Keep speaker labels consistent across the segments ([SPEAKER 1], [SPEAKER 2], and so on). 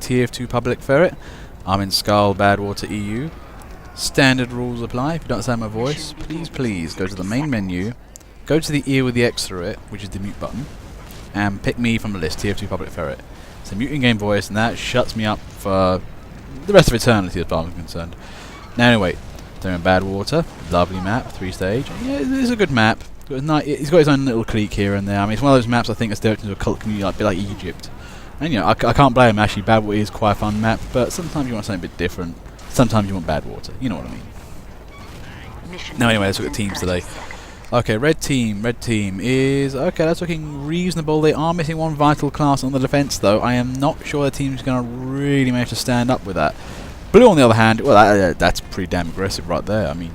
[SPEAKER 1] Tier 2 public ferret. I'm in Skull, Badwater, EU. Standard rules apply. If you don't understand my voice, please go to the main menu, go to the ear with the X through it, which is the mute button, and pick me from the list, Tier 2 public ferret. It's a mute in-game voice, and that shuts me up for the rest of eternity as far as I'm concerned. Now anyway, they're in Badwater, lovely map, 3-stage. Yeah, it's a good map. He's got his own little clique here and there. I mean, it's one of those maps I think that's developed into a cult community, like, a bit like Egypt. And you know, I can't blame him. Actually, Badwater is quite a fun map, but sometimes you want something a bit different. Sometimes you want Badwater. You know what I mean. Now anyway, let's look at teams today. Okay, red team is okay. That's looking reasonable. They are missing one vital class on the defense, though. I am not sure the team's going to really manage to stand up with that. Blue, on the other hand, well, that's pretty damn aggressive right there. I mean,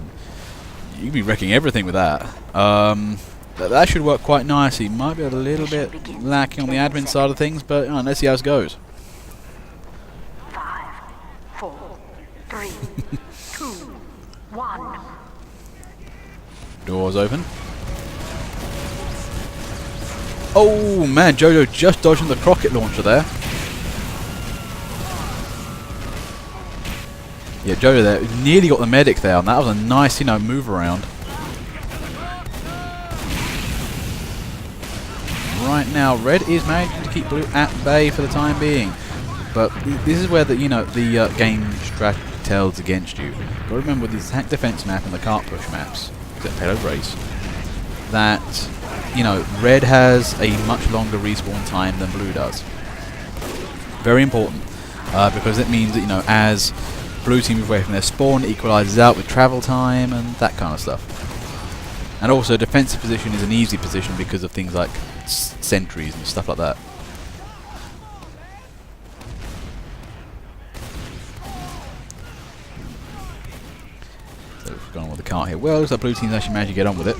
[SPEAKER 1] you can be wrecking everything with that. That should work quite nicely. Might be a little bit lacking on the admin side of things, but let's see how it goes.
[SPEAKER 2] 5, 4, 3, 2, 1.
[SPEAKER 1] Doors open. Oh man, Jojo just dodging the rocket launcher there. Yeah, Jojo there nearly got the medic there, and that was a nice, move around. Right now, red is managing to keep blue at bay for the time being, but this is where the game strategy tells against you. Got to remember with the attack defense map and the cart push maps, except payload race, that red has a much longer respawn time than blue does. Very important, because it means that as blue team move away from their spawn, it equalizes out with travel time and that kind of stuff. And also, defensive position is an easy position because of things like sentries and stuff like that. So we've gone on with the cart here. Well, looks like blue team's actually managed to get on with it.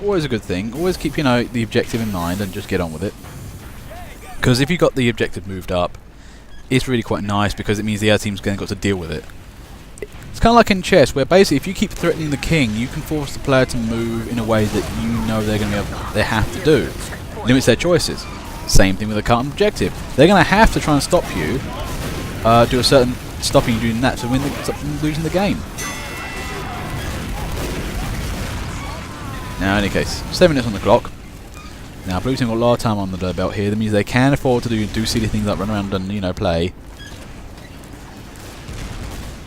[SPEAKER 1] Always a good thing. Always keep the objective in mind and just get on with it. Because if you got the objective moved up, it's really quite nice because it means the other team's going to got to deal with it. It's kind of like in chess, where basically if you keep threatening the king, you can force the player to move in a way that they're going to they have to do. Limits their choices. Same thing with a cart objective. They're going to have to try and stop you, do a certain stopping you doing that to stop them losing the game. Now, in any case, 7 minutes on the clock. Now, blue team got a lot of time on the belt here. That means they can afford to do silly things like run around and play.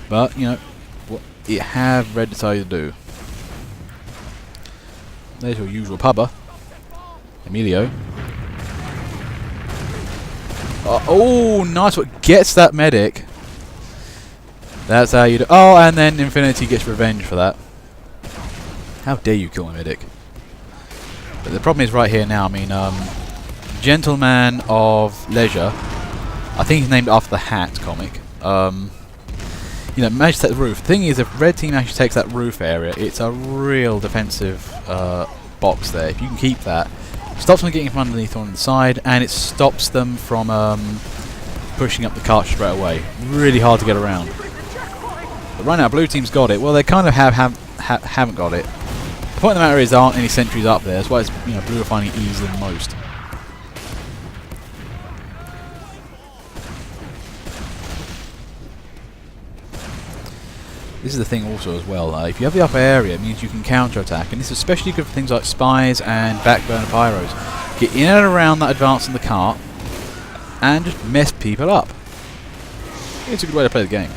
[SPEAKER 1] But what it have red decided to do. There's your usual pubber, Emilio. Oh, nice! What gets that medic? That's how you do. Oh, and then Infinity gets revenge for that. How dare you kill my medic? But the problem is right here now. I mean, Gentleman of Leisure. I think he's named after the Hat comic. Managed to take the roof. The thing is, if red team actually takes that roof area, it's a real defensive box there. If you can keep that, it stops them getting from underneath on the side, and it stops them from pushing up the cart straight away. Really hard to get around. But right now, blue team's got it. Well, they kind of haven't got it. The point of the matter is there aren't any sentries up there. That's why it's, blue are finding it easier than most. This is the thing also as well, if you have the upper area, it means you can counter-attack, and this is especially good for things like spies and backburner pyros. Get in and around that advance in the cart, and just mess people up. It's a good way to play the game.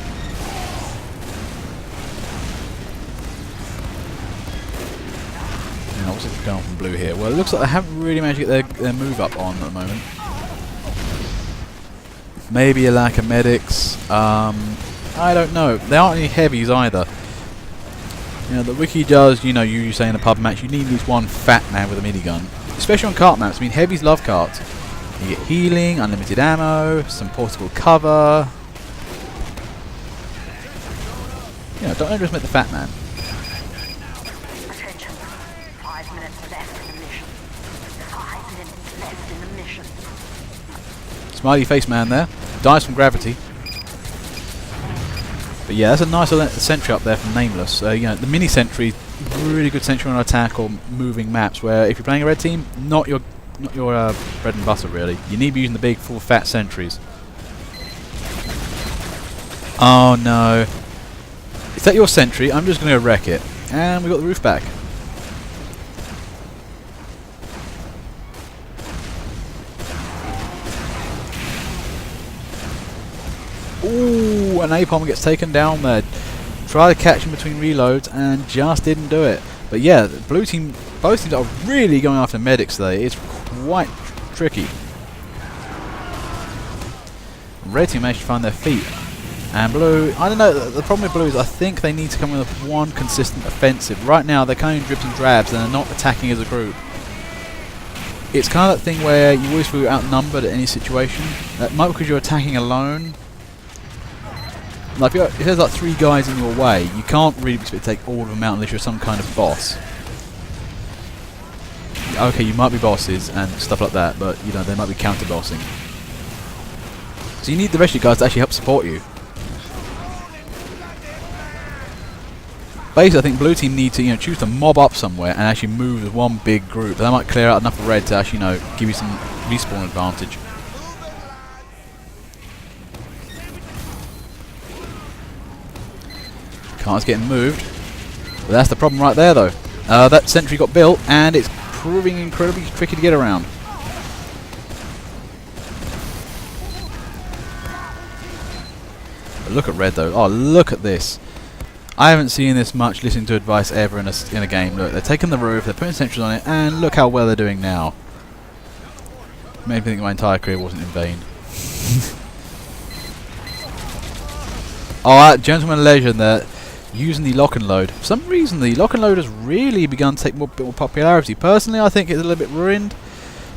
[SPEAKER 1] Now, what's going on from blue here? Well, it looks like they haven't really managed to get their move up on at the moment. Maybe a lack of medics. I don't know. There aren't any heavies either. The wiki does, you say in a pub match, you need at least one fat man with a minigun. Especially on cart maps. I mean, heavies love carts. You get healing, unlimited ammo, some portable cover. Don't underestimate the fat man.
[SPEAKER 2] Attention. 5 minutes left in the mission. 5 minutes left in the mission.
[SPEAKER 1] Smiley face man there. Dies from gravity. But yeah, that's a nice sentry up there from Nameless. The mini sentry, really good sentry on attack or moving maps. Where if you're playing a red team, not your bread and butter really. You need to be using the big full fat sentries. Oh no. Is that your sentry? I'm just going to wreck it. And we got the roof back. Ooh, an napalm gets taken down there. Try to catch him between reloads and just didn't do it. But yeah, the blue team, both teams are really going after medics today. It's quite tricky. Red team managed to find their feet. And blue, I don't know, the problem with blue is I think they need to come with one consistent offensive. Right now they're kind of drips and drabs and they're not attacking as a group. It's kind of that thing where you always feel outnumbered at any situation. That might be because you're attacking alone. Like if there's like 3 guys in your way, you can't really expect to take all of them out unless you're some kind of boss. Okay, you might be bosses and stuff like that, but you know, they might be counter-bossing. So you need the rest of you guys to actually help support you. Basically, I think blue team need to choose to mob up somewhere and actually move as one big group. That might clear out enough of red to actually give you some respawn advantage. Car's getting moved. But that's the problem right there, though. That sentry got built and it's proving incredibly tricky to get around. But look at red, though. Oh, look at this. I haven't seen this much listening to advice ever in a game. Look, they're taking the roof, they're putting sentries on it, and look how well they're doing now. Made me think my entire career wasn't in vain. Oh, that gentleman legend there, using the lock and load. For some reason, the lock and load has really begun to take bit more popularity. Personally, I think it's a little bit ruined,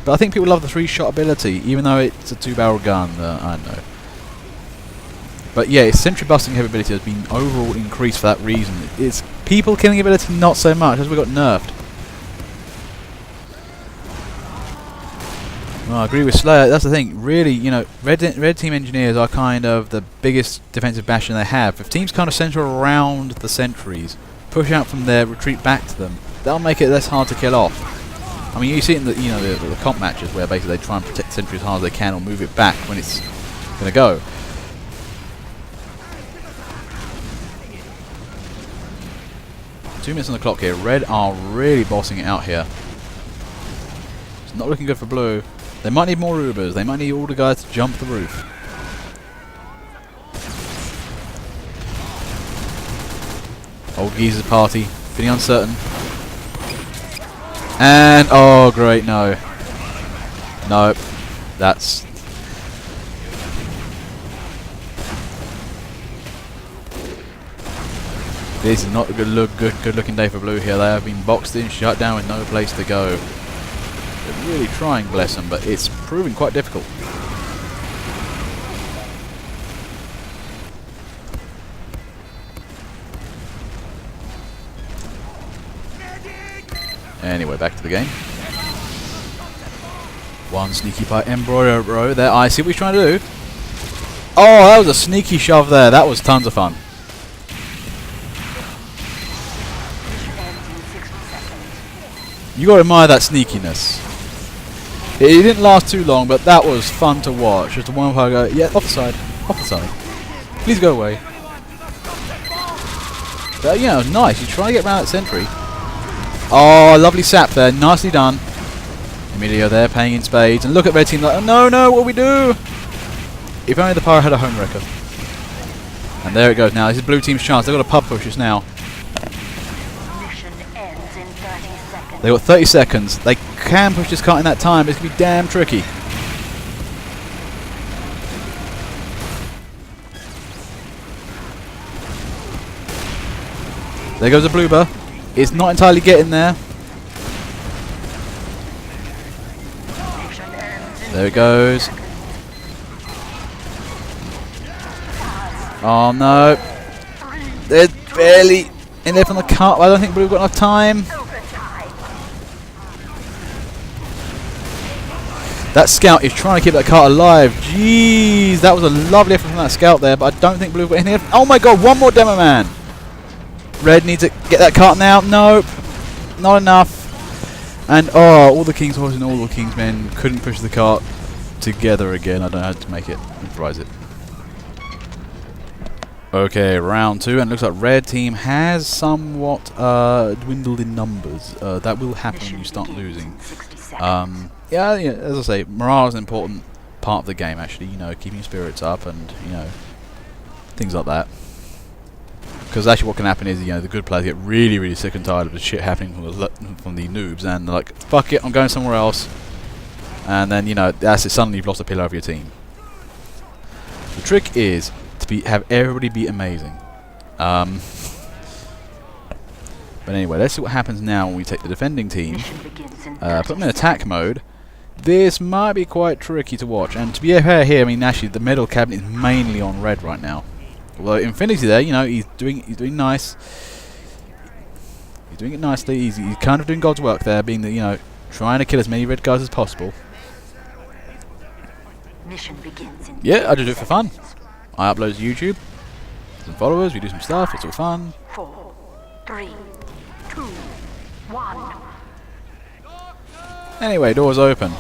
[SPEAKER 1] but I think people love the 3-shot ability, even though it's a 2-barrel gun. I don't know. But yeah, its sentry busting capability has been overall increased for that reason. Its people killing ability not so much, as we got nerfed. Well, I agree with Slayer. That's the thing. Really, red team engineers are kind of the biggest defensive bastion they have. If teams kind of center around the sentries, push out from there, retreat back to them, that'll make it less hard to kill off. I mean, you see it in the comp matches where basically they try and protect the sentry as hard as they can or move it back when it's going to go. Two minutes on the clock here. Red are really bossing it out here. It's not looking good for blue. They might need more Ubers. They might need all the guys to jump the roof. Old geezer's party. Feeling uncertain. And, oh great, no. Nope. That's... This is not a good looking day for blue here. They have been boxed in, shut down with no place to go. They're really trying, bless them, but it's proving quite difficult. Anyway, back to the game. One sneaky by Embroider there. I see what he's trying to do. Oh, that was a sneaky shove there. That was tons of fun. You gotta admire that sneakiness. It didn't last too long, but that was fun to watch. Just a one fire go, yeah, off the side, off the side. Please go away. But yeah, it was nice. You try to get around that sentry. Oh, lovely sap there, nicely done. Emilio there, paying in spades, and look at red team like, oh, no, what do we do? If only the Pyro had a home wrecker. And there it goes now. This is blue team's chance. They've got a pub push this now. They've got 30 seconds. They can push this cart in that time, but it's going to be damn tricky. There goes a bloober. It's not entirely getting there. There it goes. Oh no. They're barely in there from the cart. I don't think Blue got enough time. That scout is trying to keep that cart alive. Jeez, that was a lovely effort from that scout there, but I don't think Blue got anything. Oh my god, one more demo man. Red needs to get that cart now. Nope, not enough. And oh, all the King's horses and all the King's men couldn't push the cart together again. I don't know how to make it, improvise it. Okay, round 2, and it looks like red team has somewhat dwindled in numbers. That will happen when you start losing. Yeah, as I say, morale is an important part of the game, actually, you know, keeping your spirits up and, you know, things like that. Because actually what can happen is, you know, the good players get really, really sick and tired of the shit happening from the noobs, and they're like, fuck it, I'm going somewhere else. And then, you know, that's it, suddenly you've lost a pillar of your team. The trick is to have everybody be amazing. But anyway, let's see what happens now when we take the defending team, put them in attack mode. This might be quite tricky to watch, and to be fair here, I mean, actually the medal cabinet is mainly on red right now. Although Infinity there, you know, he's doing nice. He's doing it nicely. He's kind of doing God's work there, being the, you know, trying to kill as many red guys as possible.
[SPEAKER 2] Mission begins in
[SPEAKER 1] Yeah, I just do it for fun. I upload to YouTube. Some followers, we do some stuff. It's all fun.
[SPEAKER 2] 4, 3, 2, 1.
[SPEAKER 1] Anyway, doors open.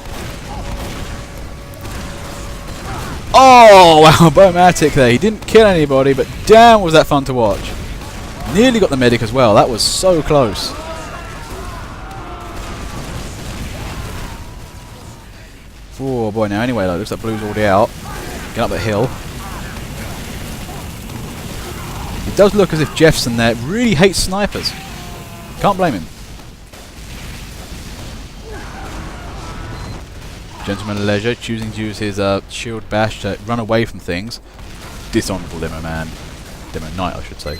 [SPEAKER 1] Oh, wow, Bomatic there. He didn't kill anybody, but damn was that fun to watch. Nearly got the medic as well. That was so close. Oh boy, now anyway, looks like Blue's already out. Get up the hill. It does look as if Jeffson there really hates snipers. Can't blame him. Gentleman of Leisure choosing to use his shield bash to run away from things. Dishonourable Demo Man. Demo Knight, I should say.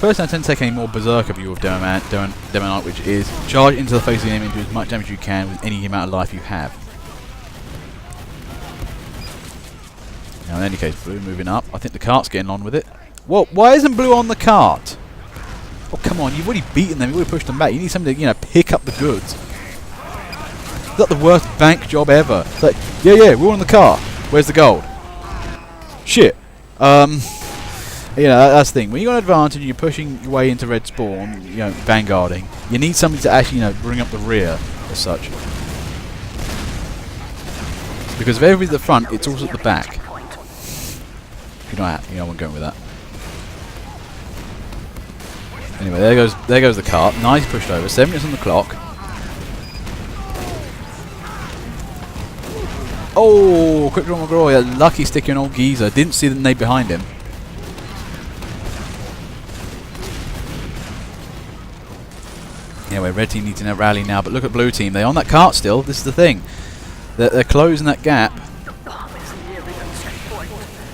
[SPEAKER 1] Personally, I tend to take a more berserker view of Demo Knight, which is charge into the face of the enemy and do as much damage as you can with any amount of life you have. Now, in any case, Blue moving up. I think the cart's getting on with it. Well, why isn't Blue on the cart? Oh, come on, you've already beaten them, you've already pushed them back. You need somebody to, you know, pick up the goods. Is that the worst bank job ever? It's like, yeah, we're on the car. Where's the gold? Shit. You know, that's the thing. When you've got an advantage and you're pushing your way into red spawn, you know, vanguarding, you need somebody to actually, you know, bring up the rear as such. Because if everybody's at the front, it's also at the back. You know, I'm going with that. Anyway, there goes the cart. Nice pushed over. 7 minutes on the clock. Oh, quick draw McGraw. Yeah, lucky sticking old geezer. Didn't see the nade behind him. Anyway, red team needs to rally now, but look at blue team. They're on that cart still. This is the thing. They're closing that gap.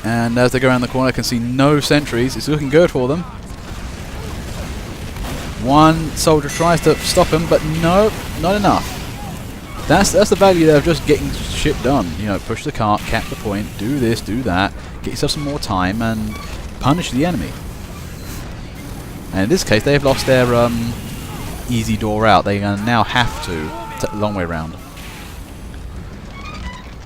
[SPEAKER 1] And as they go around the corner, I can see no sentries. It's looking good for them. One soldier tries to stop him, but no, not enough. That's the value there of just getting shit done. You know, push the cart, cap the point, do this, do that, get yourself some more time, and punish the enemy. And in this case, they've lost their easy door out. They now have to take the long way around.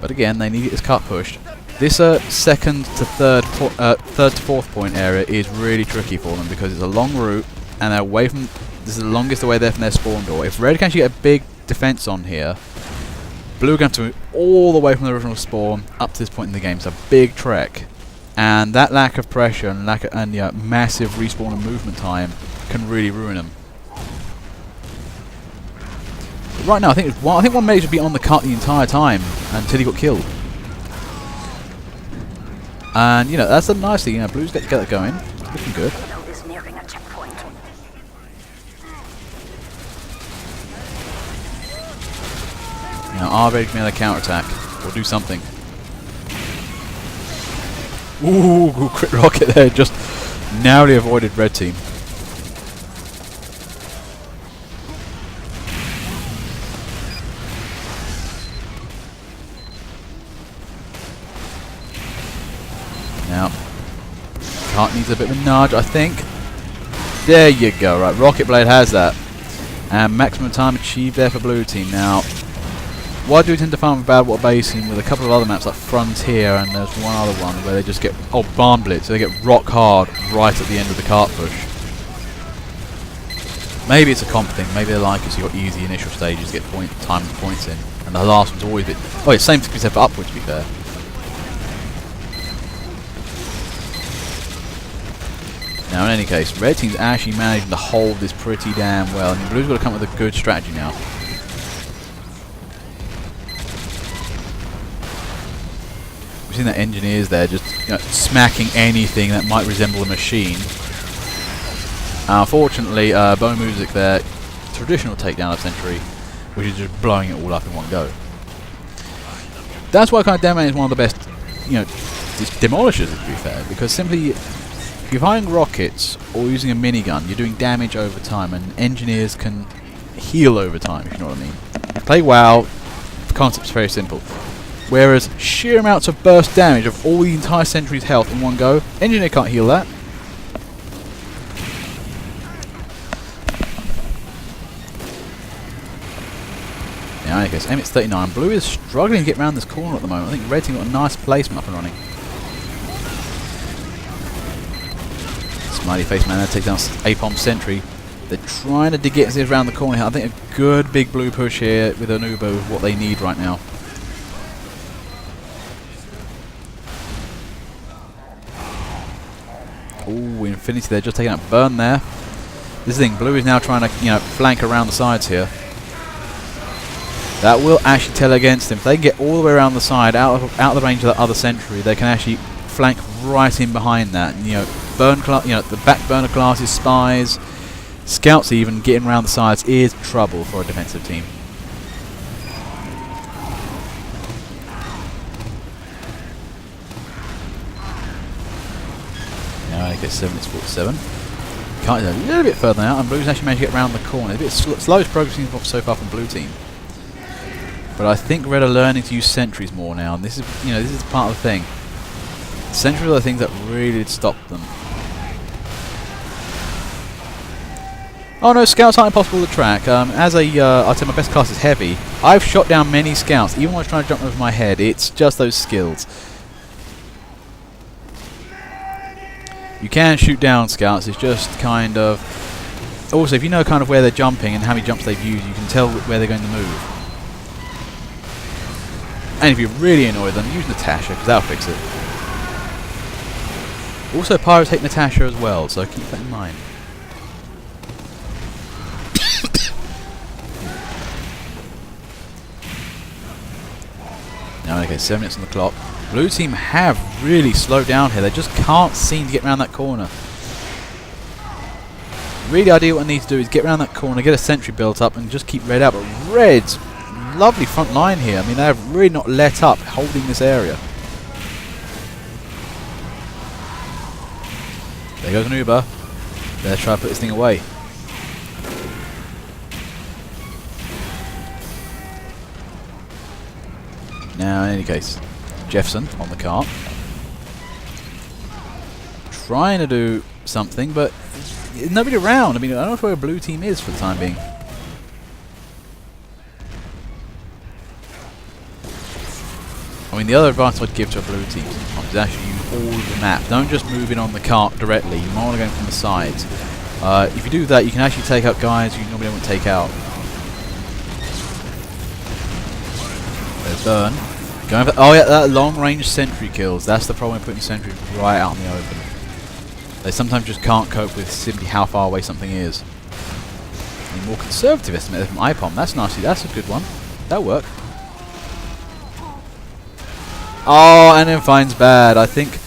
[SPEAKER 1] But again, they need to get this cart pushed. This second to third to fourth point area is really tricky for them because it's a long route and they're away from. This is the longest away there from their spawn door. If red can actually get a big defense on here, blue are going to move all the way from the original spawn up to this point in the game. It's a big trek, and that lack of pressure and massive respawn and movement time can really ruin them. But right now, I think one mage should be on the cart the entire time until he got killed. And you know that's a nice thing. You know, blue's got to get that going. Looking good. Now R-Rage can make a counter-attack, or do something. Ooh, crit rocket there, just narrowly avoided red team. Now, cart needs a bit of a nudge, I think. There you go, right, Rocket Blade has that. And maximum time achieved there for blue team. Now, why do we tend to find with Badwater Basin with a couple of other maps like Frontier and there's one other one where they just get, Barn Blitz, so they get rock hard right at the end of the cart push. Maybe it's a comp thing, maybe they like it so you've got easy initial stages to get timed points in, and the last one's always a bit, it's same to be said for upwards to be fair. Now, in any case, red team's actually managing to hold this pretty damn well. I mean, blue's got to come up with a good strategy now. We've seen that engineers there just smacking anything that might resemble a machine. Unfortunately, Bo Music there, traditional takedown of Sentry, which is just blowing it all up in one go. That's why kind of Deman is one of the best, demolishers, to be fair, because simply, if you're firing rockets or using a minigun, you're doing damage over time, and engineers can heal over time, if you know what I mean. Play WoW, the concept's very simple. Whereas sheer amounts of burst damage of all the entire Sentry's health in one go, engineer can't heal that. Now, I guess Emmett's 39. Blue is struggling to get around this corner at the moment. I think red team got a nice placement up and running. Smiley face man there takes down Apom Sentry. They're trying to get around the corner here. I think a good big blue push here with Anubo is what they need right now. Ooh, Infinity there, just taking out Burn there. This is the thing, blue is now trying to, flank around the sides here. That will actually tell against them. If they can get all the way around the side, out of the range of that other Sentry, they can actually flank right in behind that. And, burn, the back burner classes, spies, scouts even getting around the sides is trouble for a defensive team. Now I get 7-47. Can't get a little bit further out, and blue's actually managed to get around the corner. A bit slowest progressing so far from blue team. But I think red are learning to use sentries more now, and this is, this is part of the thing. Sentries are the things that really stop them. Oh no, scouts aren't impossible to track. I'd say my best class is heavy. I've shot down many scouts, even when I was trying to jump over my head. It's just those skills. You can shoot down scouts, it's just kind of... Also, if you know kind of where they're jumping and how many jumps they've used, you can tell where they're going to move. And if you really annoy them, use Natasha, because that'll fix it. Also, pirates hate Natasha as well, so keep that in mind. Now, okay, 7 minutes on the clock. Blue team have really slowed down here. They just can't seem to get around that corner. Really ideal what I need to do is get around that corner, get a sentry built up, and just keep red out. But red's lovely front line here. I mean, they have really not let up holding this area. There goes an Uber. They're trying to put this thing away. Now, in any case, Jefferson on the cart. Trying to do something, but there's nobody around. I mean, I don't know where a blue team is for the time being. I mean, the other advantage I'd give to a blue team is actually use all of the map. Don't just move in on the cart directly. You might want to go from the sides. If you do that, you can actually take out guys you normally won't take out. There's Burn. Going for, oh yeah, that long-range sentry kills. That's the problem with putting sentries right out in the open. They sometimes just can't cope with simply how far away something is. A more conservative estimate from IPOM. That's nasty. That's a good one. That'll work. Oh, and then finds bad. I think...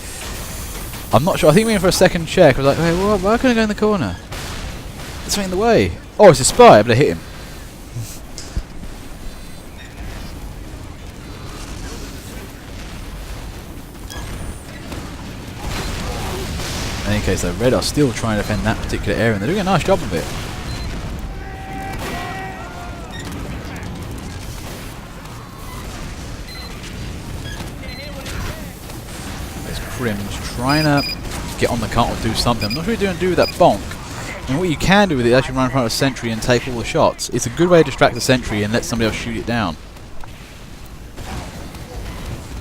[SPEAKER 1] I'm not sure. I think we went for a second check. I was like, wait, why can't I go in the corner? There's something in the way. Oh, it's a spy. I better hit him. In any case, though, red are still trying to defend that particular area, and they're doing a nice job of it. Crim's trying to get on the cart or do something. I'm not sure what you're doing do with that bonk. And what you can do with it is actually run in front of a sentry and take all the shots. It's a good way to distract the sentry and let somebody else shoot it down.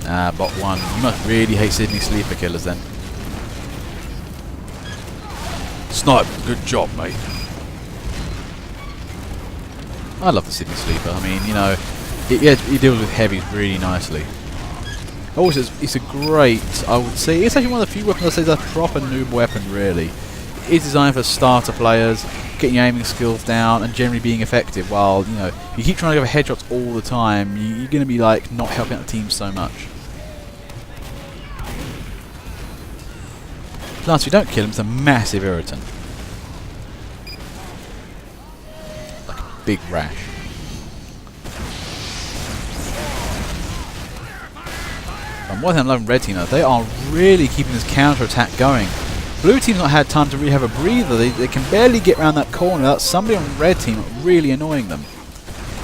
[SPEAKER 1] Ah, bot 1. You must really hate Sydney sleeper killers then. Snipe, good job, mate. I love the Sydney sleeper. I mean, it deals with heavies really nicely. Also, it's a great, I would say, it's actually one of the few weapons I'd say is a proper noob weapon, really. is designed for starter players, getting your aiming skills down and generally being effective. While, you know, if you keep trying to go for headshots all the time, you're going to be like not helping out the team so much. Plus, if you don't kill him, it's a massive irritant. Like a big rash. And one thing I'm loving red team though, they are really keeping this counter attack going. Blue team's not had time to really have a breather. They can barely get around that corner without somebody on red team really annoying them.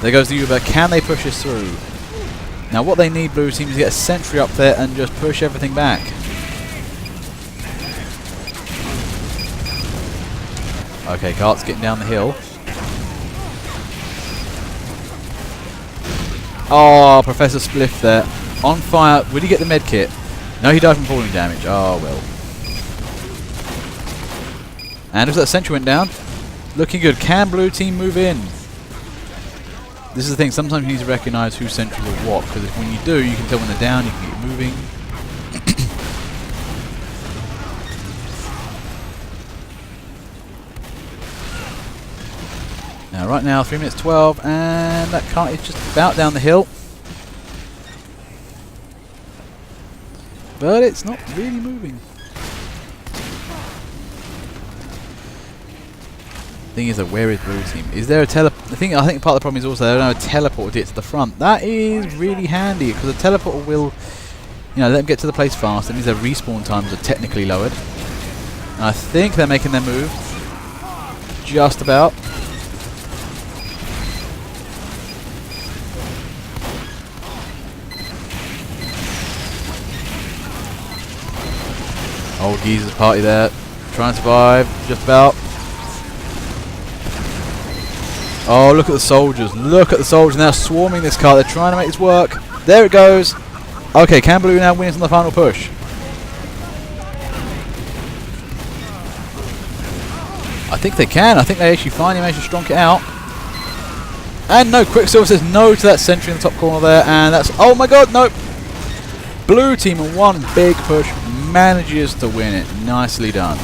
[SPEAKER 1] There goes the Uber. Can they push this through? Now what they need, blue team, is to get a sentry up there and just push everything back. Okay, Cart's getting down the hill. Oh, Professor Spliff there. On fire. Will he get the med kit? No, he died from falling damage. Oh, well. And looks like the sentry went down. Looking good. Can blue team move in? This is the thing. Sometimes you need to recognise who's sentry or what. Because when you do, you can tell when they're down. You can get moving. Now, right now, 3 minutes 12. And that cart is just about down the hill. But it's not really moving. Thing is, where is blue team? Is there a teleport? I think part of the problem is also they don't have a teleport to get to the front. That is really handy because the teleporter will, you know, let them get to the place fast. That means their respawn times are technically lowered. And I think they're making their move. Just about. Old geezer's party there. Trying to survive. Just about. Oh, look at the soldiers. Look at the soldiers now swarming this car. They're trying to make this work. There it goes. Okay, can blue now win on the final push? I think they can. I think they actually finally managed to strong it out. And no, Quicksilver says no to that sentry in the top corner there. And that's... Oh my god, no. Blue team in one big push manages to win it. Nicely done.